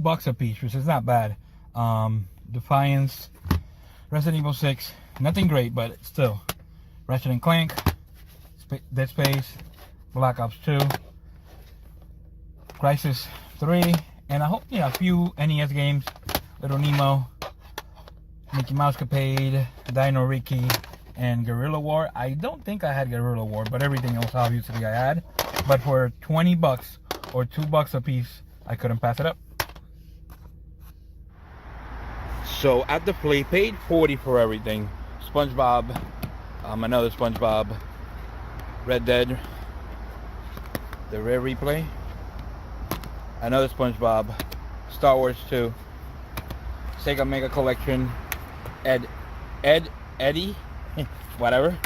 $2 a piece, which is not bad. Defiance, Resident Evil 6, nothing great, but still. Ratchet and Clank, Dead Space, Black Ops 2, Crisis 3, and I hope a few NES games. Little Nemo, Mickey Mouse Capade, Dino Ricky, and Guerrilla War. I don't think I had Guerrilla War, but everything else obviously I had. But for $20 or $2 a piece, I couldn't pass it up. So at the flea, paid $40 for everything. SpongeBob, another SpongeBob, Red Dead, the Rare Replay, another SpongeBob, Star Wars 2, Sega Mega Collection, Eddie, whatever.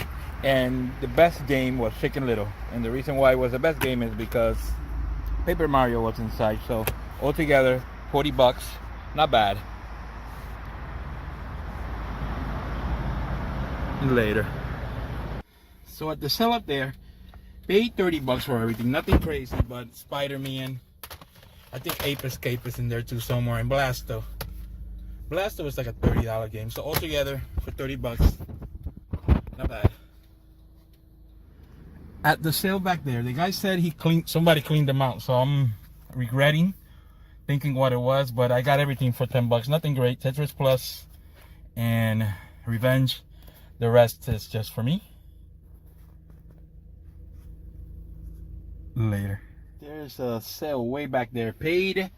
And the best game was Chicken Little. And the reason why it was the best game is because Paper Mario was inside. So altogether, $40, not bad. Later. So at the sale up there, paid $30 for everything. Nothing crazy, but Spider-Man. I think Ape Escape is in there too somewhere. And Blasto. Blasto was like a $30 game. So altogether, for $30, not bad. At the sale back there, the guy said somebody cleaned them out. So I'm regretting thinking what it was, but I got everything for $10. Nothing great. Tetris Plus and Revenge. The rest is just for me. Later. There's a sale way back there. Paid.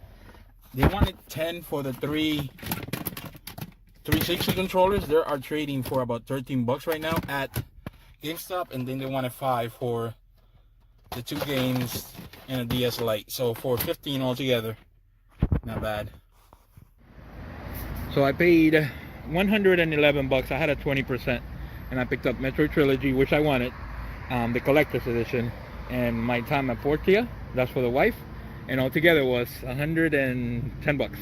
They wanted 10 for the 360 controllers. They are trading for about $13 right now at GameStop, and then they wanted 5 for the 2 games and a DS Lite. So for $15 altogether, not bad. So I paid $111. I had a 20%, and I picked up Metro Trilogy, which I wanted, the collector's edition, and my time at Portia. That's for the wife, and altogether was $110.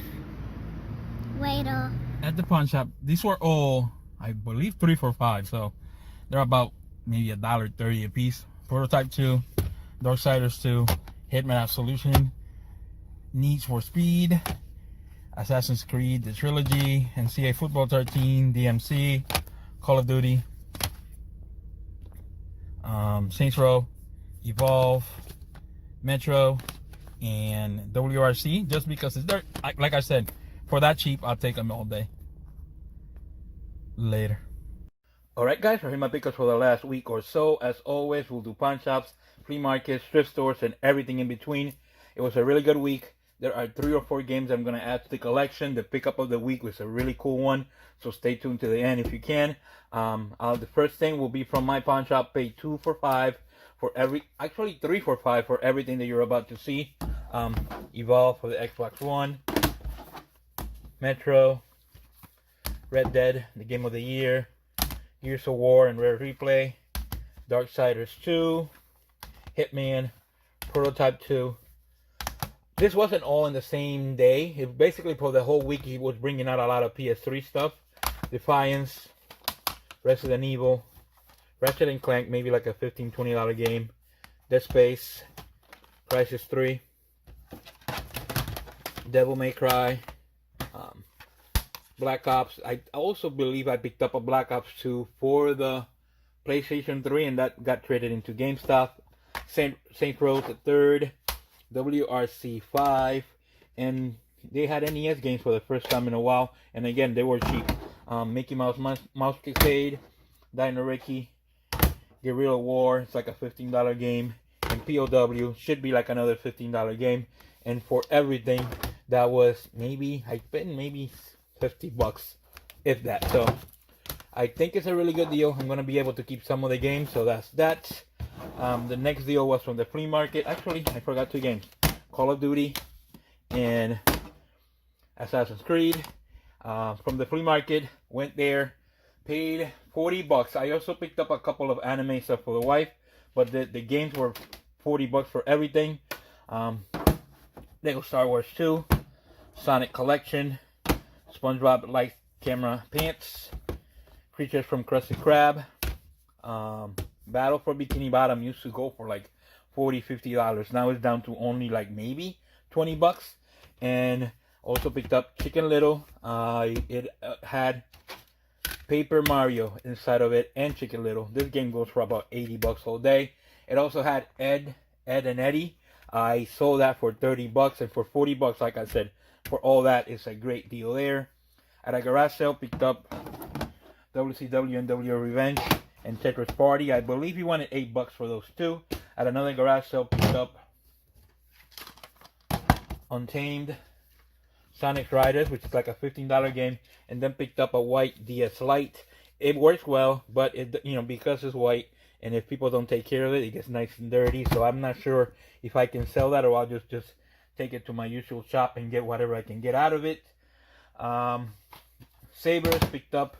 Later. At the pawn shop, these were all, I believe, 3 for $5, so they're about maybe $1.30 a piece. Prototype 2, Darksiders 2, Hitman Absolution, Need for Speed, Assassin's Creed, the Trilogy, Ncaa Football 13, DMC, Call of Duty, Saints Row, Evolve, Metro, and WRC, just because it's there. Like I said, for that cheap, I'll take them all day. Later. Alright guys, for my pickups for the last week or so. As always, we'll do pawn shops, flea markets, thrift stores, and everything in between. It was a really good week. There are 3 or 4 games I'm going to add to the collection. The pickup of the week was a really cool one, so stay tuned to the end if you can. The first thing will be from my pawn shop. Pay 2 for $5 for actually 3 for $5 for everything that you're about to see. Evolve for the Xbox One, Metro, Red Dead, the game of the year, Gears of War and Rare Replay, Darksiders 2, Hitman, Prototype 2. This wasn't all in the same day. It basically for the whole week he was bringing out a lot of PS3 stuff. Defiance, Resident Evil, Ratchet and Clank, maybe like a $15, $20 game, Dead Space, Crisis 3, Devil May Cry, Black Ops. I also believe I picked up a Black Ops 2 for the PlayStation 3, and that got traded into GameStop. Saints Row the 3rd, WRC 5, and they had NES games for the first time in a while, and again they were cheap. Mickey Mouse Cascade, Dino Ricky, Guerrilla War, it's like a $15 game, and POW should be like another $15 game. And for everything, that was maybe, I spent maybe $50, if that. So I think it's a really good deal. I'm gonna be able to keep some of the games, so that's that. The next deal was from the flea market. Actually, I forgot 2 games: Call of Duty and Assassin's Creed. From the flea market, went there, paid $40. I also picked up a couple of anime stuff for the wife, but the games were $40 for everything. Lego Star Wars 2, Sonic Collection, SpongeBob Light Camera Pants, Creatures from Krusty Krab, Battle for Bikini Bottom used to go for like $40, $50. Now it's down to only like maybe $20. And Also picked up Chicken Little. It had Paper Mario inside of it and Chicken Little. This game goes for about $80 all day. It also had Ed and Eddie. I sold that for $30, and for $40, like I said, for all that, it's a great deal there. At a garage sale, picked up WCW and WO Revenge and Tetris Party. I believe he wanted $8 for those two. At another garage sale, picked up Untamed Sonic Riders, which is like a $15 game, and then picked up a white DS Lite. It works well, but it, because it's white, and if people don't take care of it, it gets nice and dirty. So I'm not sure if I can sell that, or I'll just take it to my usual shop and get whatever I can get out of it. Sabres picked up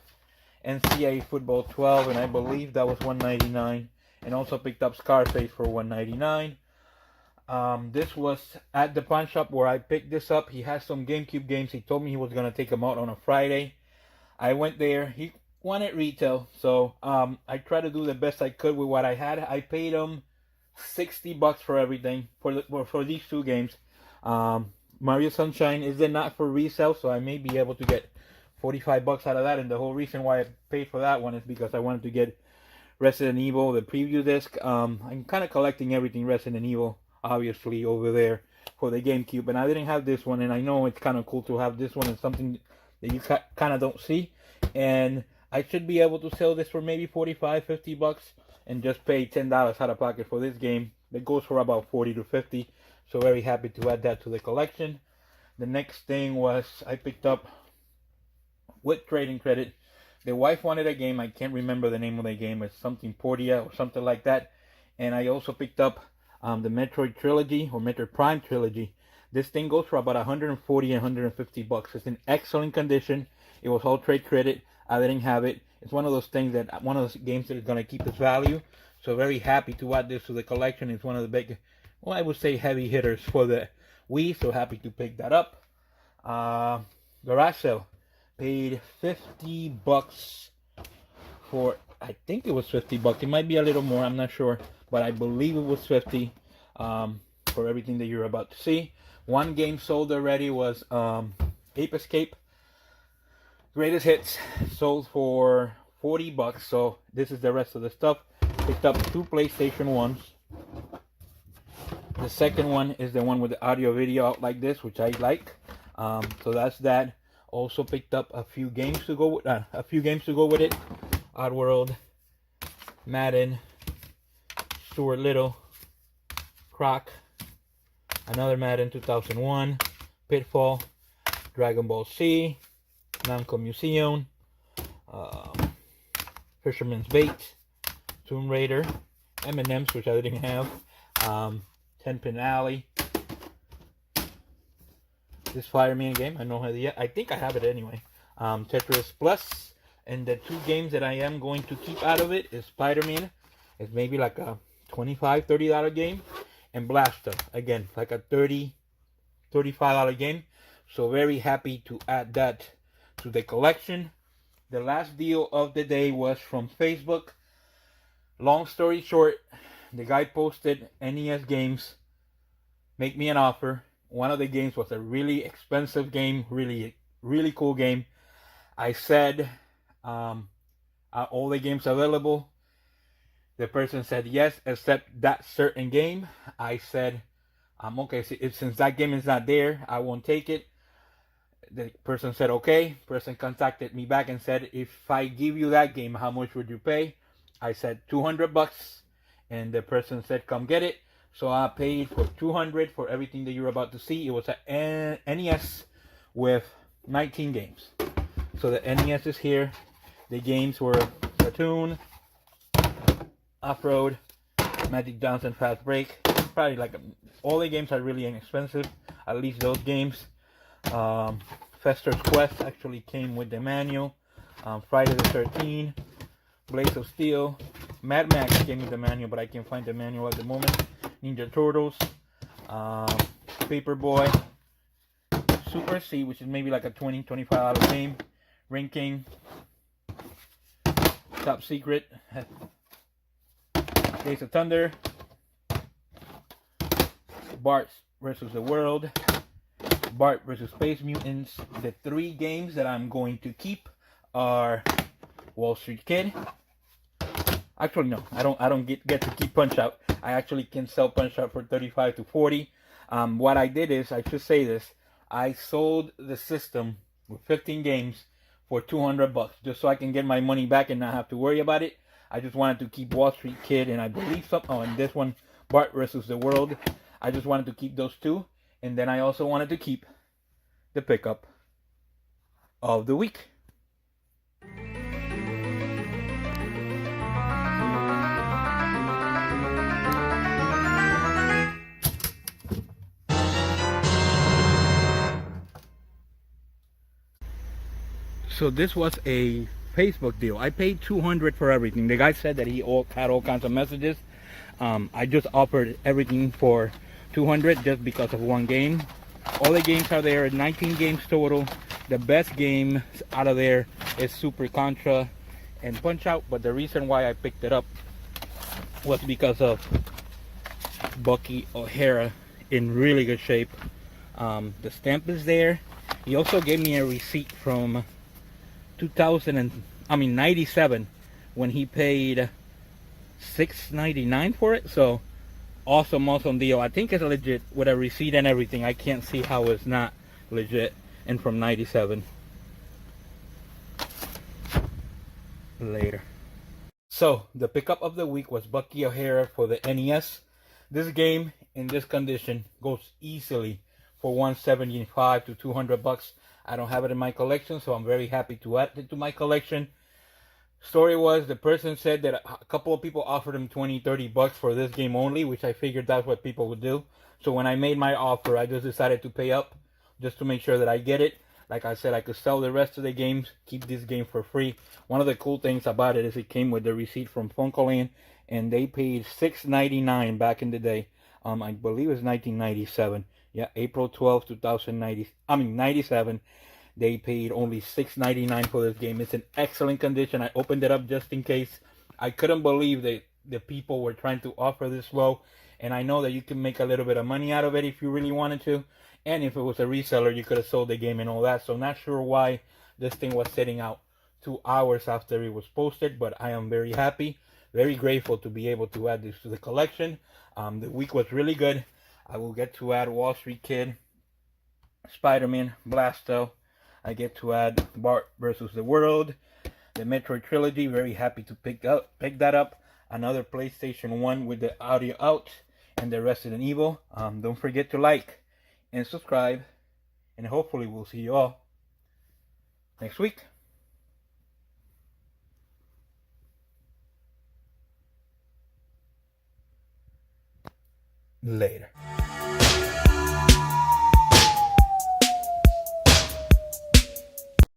Ncaa Football 12, and I believe that was $1.99. And also picked up Scarface for $1.99. This was at the pawn shop where I picked this up. He has some GameCube games. He told me he was going to take them out on a Friday. I went there. He wanted retail, so I tried to do the best I could with what I had. I paid him $60 for everything for these two games. Mario Sunshine is not for resale, so I may be able to get $45 out of that. And the whole reason why I paid for that one is because I wanted to get Resident Evil, the preview disc. I'm kind of collecting everything Resident Evil, obviously, over there for the GameCube, and I didn't have this one, and I know it's kind of cool to have this one. It's something that you kind of don't see, and I should be able to sell this for maybe $45-50 and just pay $10 out of pocket for this game. It goes for about $40 to $50, so very happy to add that to the collection. The next thing was I picked up, with trading credit, the wife wanted a game. I can't remember the name of the game. It's something Portia or something like that. And I also picked up the Metroid Trilogy, or Metroid Prime Trilogy. This thing goes for about $140 and $150. It's in excellent condition. It was all trade credit. I didn't have it. It's one of those things that, one of those games that is going to keep its value. So very happy to add this to the collection. It's one of the big, well, I would say heavy hitters for the Wii. So happy to pick that up. Garage sale. Paid $50 for, I think it was $50. It might be a little more, I'm not sure, but I believe it was $50 for everything that you're about to see. One game sold already was Ape Escape Greatest Hits, sold for $40. So this is the rest of the stuff. Picked up two PlayStation 1s. The second one is the one with the audio video out like this, which I like. So that's that. Also picked up a few games to go with it. Oddworld, Madden, Stuart Little, Croc, another Madden 2001, Pitfall, Dragon Ball Z, Namco Museum, Fisherman's Bait, Tomb Raider, M&M's, which I didn't have, 10-Pin Alley. This Fireman game, I don't have it yet. I think I have it anyway. Tetris Plus, and the two games that I am going to keep out of it is Spider-Man. It's maybe like a $25-$30 game, and Blaster, again, like a $30-$35 game. So very happy to add that to the collection. The last deal of the day was from Facebook. Long story short, the guy posted NES games, make me an offer. One of the games was a really expensive game, really cool game. I said, are all the games available? The person said yes, except that certain game. I said, okay, since that game is not there, I won't take it. The person said, okay. Person contacted me back and said, if I give you that game, how much would you pay? I said $200, and the person said, come get it. So I paid for $200 for everything that you're about to see. It was an NES with 19 games. So the NES is here. The games were Cartoon, Off-Road, Magic Johnson Fast Break. Probably like all the games are really inexpensive. At least those games. Fester's Quest actually came with the manual. Friday the 13th, Blades of Steel, Mad Max came with the manual, but I can't find the manual at the moment. Ninja Turtles, Paperboy, Super C, which is maybe like a $20-$25 game. Ring King, Top Secret, Days of Thunder, Bart versus the World, Bart versus Space Mutants. The 3 games that I'm going to keep are Wall Street Kid. Actually, no, I don't get to keep Punch Out. I actually can sell Punch Out for 35 to 40. What I did is, I should say this, I sold the system with 15 games for $200 just so I can get my money back and not have to worry about it. I just wanted to keep Wall Street Kid and I believe and this one, Bart versus the World. I just wanted to keep those 2, and then I also wanted to keep the pickup of the week. So this was a Facebook deal. I paid $200 for everything. The guy said that he had all kinds of messages. I just offered everything for $200 just because of one game. All the games are there, 19 games total. The best game out of there is Super Contra and Punch Out, but the reason why I picked it up was because of Bucky O'Hara in really good shape. The stamp is there. He also gave me a receipt from 97 when he paid $6.99 for it. So awesome deal. I think it's legit with a receipt and everything. I can't see how it's not legit. And from 97. Later. So the pickup of the week was Bucky O'Hara for the NES. This game in this condition goes easily for $175 to $200. I don't have it in my collection, so I'm very happy to add it to my collection. Story was, the person said that a couple of people offered him $20-30 for this game only, which I figured that's what people would do. So when I made my offer, I just decided to pay up just to make sure that I get it. Like I said, I could sell the rest of the games, keep this game for free. One of the cool things about it is it came with the receipt from Funkoland, and they paid $6.99 back in the day. I believe it was 1997. Yeah, April 12, 97. They paid only $6.99 for this game. It's in excellent condition. I opened it up just in case. I couldn't believe that the people were trying to offer this low. And I know that you can make a little bit of money out of it if you really wanted to. And if it was a reseller, you could have sold the game and all that. So not sure why this thing was sitting out 2 hours after it was posted. But I am very happy, very grateful to be able to add this to the collection. The week was really good. I will get to add Wall Street Kid, Spider-Man, Blasto. I get to add Bart versus the World, the Metroid Trilogy. Very happy to pick that up. Another PlayStation 1 with the audio out, and the Resident Evil. Don't forget to like and subscribe, and hopefully we'll see you all next week. Later.